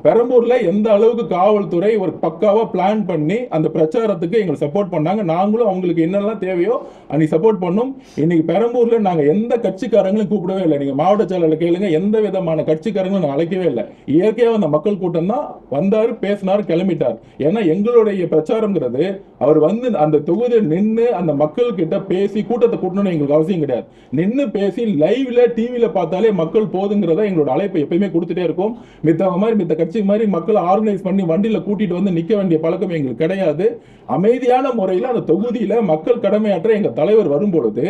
பெரம்பூர்ல எந்த அளவுக்கு காவல்துறை ஒரு பக்காவா பிளான் பண்ணி அந்த பிரச்சாரத்துக்கு எங்களுக்கு சப்போர்ட் பண்ணாங்க. நாங்களும் அவங்களுக்கு என்னெல்லாம் தேவையோ அன்னைக்கு சப்போர்ட் பண்ணோம். இன்னைக்கு பெரம்பூர்ல நாங்க எந்த கட்சிக்காரங்களும் கூப்பிடவே இல்லை. நீங்க மாவட்ட செயலாளர் கேளுங்க, எந்த விதமான கட்சிக்காரங்களும் நாங்கள் அழைக்கவே இல்லை. இயற்கையாக அந்த மக்கள் கூட்டம் தான் வந்தாரு, பேசினார், கிளம்பிட்டார். ஏன்னா எங்களுடைய பிரச்சாரம்ங்கிறது அவர் வந்து அந்த தொகுதியில் நின்று அந்த மக்கள் கிட்ட பேசி கூட்டத்தை கூட்டணும்னு எங்களுக்கு அவசியம் கிடையாது. நின்று பேசி லைவ்ல டிவியில பார்த்தாலே மக்கள் போதுங்கிறத எங்களோட அழைப்பை எப்பயுமே கொடுத்துட்டே இருக்கும். மித்த கட்சி மாதிரி மக்களை ஆர்கனைஸ் பண்ணி வண்டியில கூட்டிட்டு வந்து நிக்க வேண்டிய பழக்கம் எங்களுக்கு கிடையாது. அமைதியான முறையில் அந்த தொகுதியில மக்கள் கடமையாற்ற எங்க தலைவர் வரும்பொழுது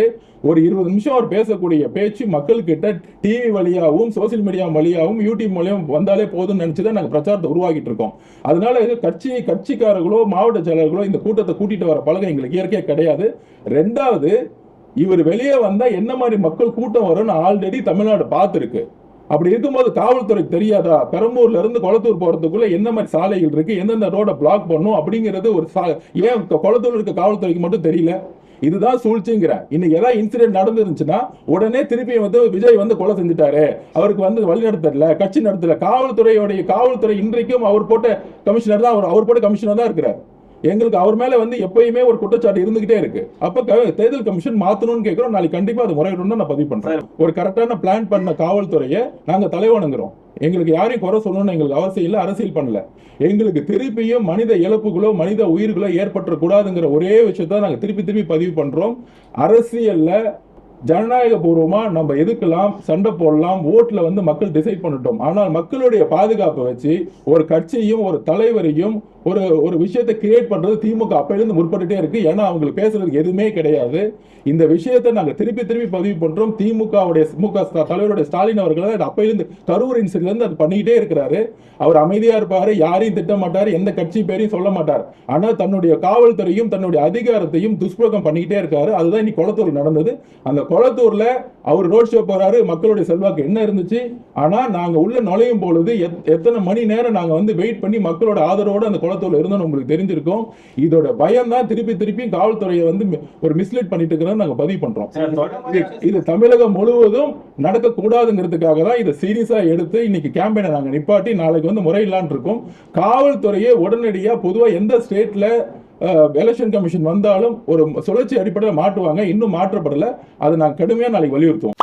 ஒரு 20 நிமிஷம் அவர் பேசக்கூடிய பேச்சு மக்கள் கிட்ட டிவி வழியாகவும் சோசியல் மீடியா வழியாகவும் யூடியூப் மூலியம் வந்தாலே போதும்னு நினைச்சுதான் நாங்க பிரச்சாரத்தை உருவாக்கிட்டு இருக்கோம். அதனால கட்சிக்காரர்களோ மாவட்ட செயலர்களோ இந்த கூட்டத்தை கூட்டிட்டு வர பழக்கம் எங்களுக்கு இயற்கையா கிடையாது. ரெண்டாவது, இவர் வெளியே வந்தா என்ன மாதிரி மக்கள் கூட்டம் வரும்னு ஆல்ரெடி தமிழ்நாடு பார்த்துருக்கு. அப்படி இருக்கும்போது காவல்துறைக்கு தெரியாதா பெரம்பூர்ல இருந்து கொளத்தூர் போறதுக்குள்ள என்ன மாதிரி சாலைகள் இருக்கு, எந்தெந்த ரோட பிளாக் பண்ணும் அப்படிங்கிறது ஒரு ஏன் கொளத்தூர் இருக்க காவல்துறைக்கு மட்டும் தெரியல? இதுதான் சூழ்ச்சிங்கிற. இன்னைக்கு ஏதாவது இன்சிடென்ட் நடந்துருந்துச்சுன்னா உடனே திருப்பி வந்து விஜய் வந்து கொலை செஞ்சுட்டாரு, அவருக்கு வந்து வழி நடத்தல, கட்சி நடத்தல. காவல்துறை இன்றைக்கும் அவர் போட்ட கமிஷனர் தான், அவர் போட்ட கமிஷனர் தான் இருக்கிறார். எங்களுக்கு அவர் மேல வந்து எப்பயுமே ஒரு குற்றச்சாட்டு இருந்துகிட்டே இருக்கு. அப்ப தேர்தல் கமிஷன் மாத்தணும்னு கேட்கிறோம். நாளைக்கு கண்டிப்பா அது முறையிடணும் நான் பதிவு பண்றேன். ஒரு கரெக்டான பிளான் பண்ண காவல்துறையை நாங்க தலைவணங்குறோம். எங்களுக்கு யாரையும் குறை சொல்லணும்னு எங்களுக்கு அவசியம் இல்லை, அரசியல் பண்ணல. எங்களுக்கு திருப்பியும் மனித இழப்புகளோ மனித உயிர்களோ ஏற்பட்ட கூடாதுங்கிற ஒரே விஷயத்த நாங்க திருப்பி பதிவு பண்றோம். அரசியல்ல ஜனநாயக பூர்வமா நம்ம எதுக்கலாம், சண்டை போடலாம், ஓட்டுல வந்து மக்கள் டிசைட் பண்ணிட்டோம். ஆனால் மக்களுடைய பாதுகாப்பை வச்சு ஒரு கட்சியும் ஒரு தலைவரையும் ஒரு விஷயத்தை கிரியேட் பண்றது திமுக அப்பையிலிருந்து முற்பட்டுட்டே இருக்கு. ஏன்னா அவங்களுக்கு பேசுறதுக்கு எதுவுமே கிடையாது. இந்த விஷயத்தை நாங்க திருப்பி பதிவு பண்றோம். திமுக தலைவருடைய ஸ்டாலின் அவர்கள் அப்பையிலிருந்து கரூர் இன்சிடென்ட்ல இருந்து அது பண்ணிக்கிட்டே இருக்கிறாரு. அவர் அமைதியா இருப்பாரு, யாரையும் திட்ட மாட்டாரு, எந்த கட்சி பேரையும் சொல்ல மாட்டார். ஆனா தன்னுடைய காவல்துறையும் தன்னுடைய அதிகாரத்தையும் துஷ்பிரயோகம் பண்ணிக்கிட்டே இருக்காரு. அதுதான் இன்னைக்கு கொளத்தூர் நடந்தது. அந்த கொளத்தூர்ல அவர் ரோட் ஷோ போறாரு, மக்களுடைய செல்வாக்கு என்ன இருந்துச்சு. ஆனா நாங்க உள்ள நுழையும் பொழுது எத்தனை மணி நேரம் நாங்க வந்து வெயிட் பண்ணி மக்களோட ஆதரவோட அந்த குளத்தூர்ல இருந்தோம் உங்களுக்கு தெரிஞ்சிருக்கும். இதோட பயம் தான் திருப்பி காவல்துறையை வந்து ஒரு மிஸ்லீட் பண்ணிட்டு இருக்கிறத நாங்க பதிவு பண்றோம். இது தமிழகம் முழுவதும் நடக்க கூடாதுங்கிறதுக்காக தான் இதை சீரியஸா எடுத்து இன்னைக்கு கேம்பெயினை நாங்க நிப்பாட்டி நாளைக்கு வந்து முறையில்லான்னு இருக்கோம். காவல்துறையை உடனடியா பொதுவா எந்த ஸ்டேட்ல எலெக்ஷன் கமிஷன் வந்தாலும் ஒரு சுழற்சி அடிப்படையில் மாட்டுவாங்க. இன்னும் மாற்றப்படல. அதை நாங்க கடுமையா நாளைக்கு வலியுறுத்துவோம்.